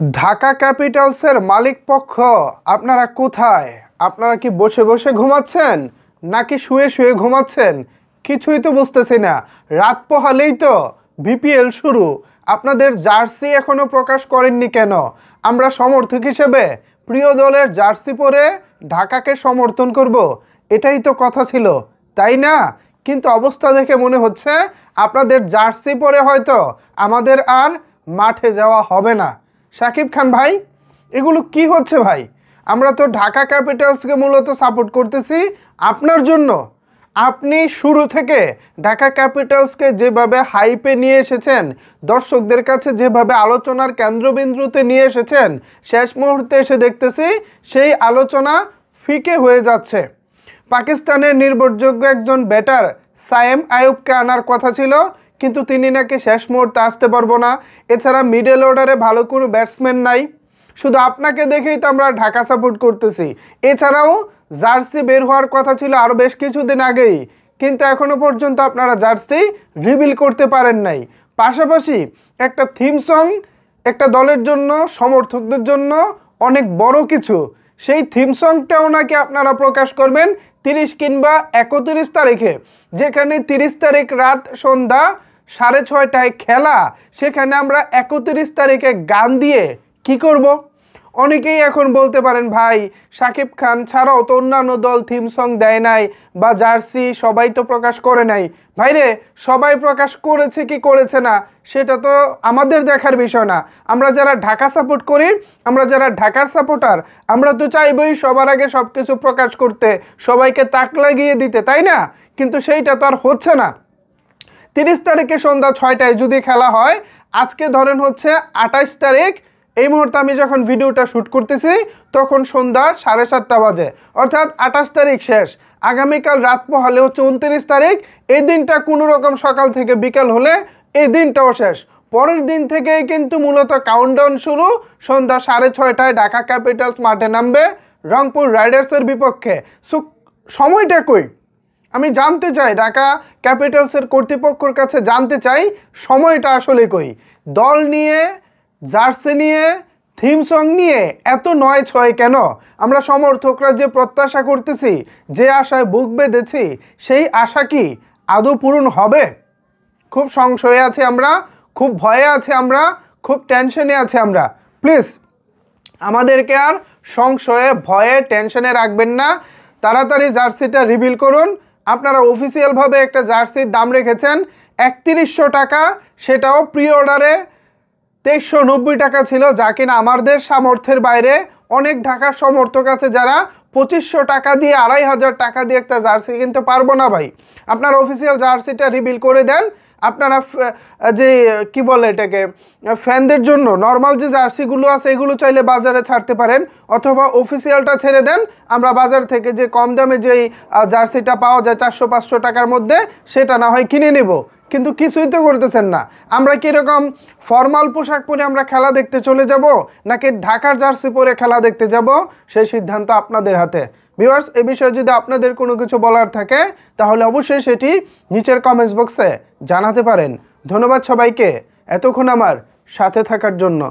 ঢাকা ক্যাপিটালসের মালিক পক্ষ আপনারা কোথায়? আপনারা কি বসে বসে ঘুমাচ্ছেন নাকি শুয়ে শুয়ে ঘুমাচ্ছেন? কিছুই তো বুঝতেছি না। রাত পোহালেই তো বিপিএল শুরু। আপনাদের জার্সি এখনো প্রকাশ করেননি কেন? আমরা সমর্থক হিসেবে প্রিয় দলের জার্সি পরে ঢাকাকে সমর্থন করব, এটাই তো কথা ছিল, তাই না? কিন্তু অবস্থা দেখে মনে হচ্ছে আপনাদের জার্সি পরে হয়তো আমাদের আর মাঠে যাওয়া হবে না। শাকিব খান ভাই, এগুলো কি হচ্ছে ভাই? আমরা তো ঢাকা ক্যাপিটালসকে মূলত সাপোর্ট করতেছি আপনার জন্য। আপনি শুরু থেকে ঢাকা ক্যাপিটালসকে যেভাবে হাইপে নিয়ে এসেছেন, দর্শকদের কাছে যেভাবে আলোচনার কেন্দ্রবিন্দুতে নিয়ে এসেছেন, শেষ মুহূর্তে এসে দেখতেছি সেই আলোচনা ফিকে হয়ে যাচ্ছে। পাকিস্তানের নির্ভরযোগ্য একজন ব্যাটার সায়েম আইয়ুবকে আনার কথা ছিল, কিন্তু তিনি নাকি শেষ মুহূর্তে আসতে পারবো না। এছাড়া মিডল অর্ডারে ভালো কোনো ব্যাটসম্যান নাই। শুধু আপনাকে দেখেই তো আমরা ঢাকা সাপোর্ট করতেছি। এছাড়াও জার্সি বের হওয়ার কথা ছিল আরও বেশ কিছুদিন আগেই, কিন্তু এখনও পর্যন্ত আপনারা জার্সি রিভিল করতে পারেন নাই। পাশাপাশি একটা থিম সং একটা দলের জন্য, সমর্থকদের জন্য অনেক বড় কিছু। সেই থিম সংটাও নাকি আপনারা প্রকাশ করবেন 30 কিংবা 31 তারিখে, যেখানে 30 তারিখ রাত সন্ধ্যা 6:30টায় খেলা, সেখানে আমরা 31 তারিখে গান দিয়ে কি করব? অনেকেই এখন বলতে পারেন, ভাই শাকিব খান ছাড়াও তো অন্যান্য দল থিম সং দেয় নাই বা জার্সি সবাই তো প্রকাশ করে নাই। ভাইরে, সবাই প্রকাশ করেছে কি করেছে না সেটা তো আমাদের দেখার বিষয় না। আমরা যারা ঢাকা সাপোর্ট করি, আমরা যারা ঢাকার সাপোর্টার, আমরা তো চাইবই সবার আগে সব কিছু প্রকাশ করতে, সবাইকে তাক লাগিয়ে দিতে, তাই না? কিন্তু সেইটা তো আর হচ্ছে না। 30 তারিখে সন্ধ্যা 6টায় যদি খেলা হয়, আজকে ধরেন হচ্ছে 28 তারিখ, এই মুহূর্তে আমি যখন ভিডিওটা শ্যুট করতেছি তখন সন্ধ্যা 7:30 বাজে, অর্থাৎ 28 তারিখ শেষ। আগামীকাল রাত পোহালে হচ্ছে 29 তারিখ। এই দিনটা কোনো রকম সকাল থেকে বিকাল হলে এই দিনটাও শেষ। পরের দিন থেকেই কিন্তু মূলত কাউন্টডাউন শুরু। সন্ধ্যা 6:30টায় ঢাকা ক্যাপিটালস মাঠে নামবে রংপুর রাইডার্সের বিপক্ষে। সময়টা কই? আমি জানতে চাই, ঢাকা ক্যাপিটালসের কর্তৃপক্ষের কাছে জানতে চাই সময়টা আসলে কই। দল নিয়ে, জার্সি নিয়ে, থিম সং নিয়ে এত নয় ছয় কেন? আমরা সমর্থকরা যে প্রত্যাশা করতেছি, যে আশায় বুক বেঁধেছি, সেই আশা কি আদৌ পূরণ হবে? খুব সংশয়ে আছি আমরা, খুব ভয়ে আছি আমরা, খুব টেনশনে আছি আমরা। প্লিজ আমাদেরকে আর সংশয়ে, ভয়ে, টেনশনে রাখবেন না। তাড়াতাড়ি জার্সিটা রিভিল করুন। আপনারা অফিসিয়ালভাবে একটা জার্সির দাম রেখেছেন 3100 টাকা, সেটাও প্রি অর্ডারে 2390 টাকা ছিল, যা কিনা আমাদের সামর্থ্যের বাইরে। অনেক ঢাকার সমর্থক আছে যারা 2500 টাকা দিয়ে, 2500 টাকা দিয়ে একটা জার্সি কিনতে পারবো না ভাই। আপনারা অফিসিয়াল জার্সিটা রিভিল করে দেন। আপনারা যে কি বলে এটাকে, ফ্যানদের জন্য নর্মাল যে জার্সিগুলো আছে এগুলো চাইলে বাজারে ছাড়তে পারেন, অথবা অফিসিয়ালটা ছেড়ে দেন। আমরা বাজার থেকে যে কম দামে যেই জার্সিটা পাওয়া যায় 400-500 টাকার মধ্যে, সেটা না হয় কিনে নেব। কিন্তু কিছুই তো করতেছেন না। আমরা কীরকম ফর্মাল পোশাক পরে আমরা খেলা দেখতে চলে যাব, নাকি ঢাকার জার্সি পরে খেলা দেখতে যাব, সেই সিদ্ধান্ত আপনাদের হাতে। ভিউয়ার্স, এ বিষয়ে যদি আপনাদের কোনো কিছু বলার থাকে তাহলে অবশ্যই সেটি নিচের কমেন্টস বক্সে জানাতে পারেন। ধন্যবাদ সবাইকে এতক্ষণ আমার সাথে থাকার জন্য।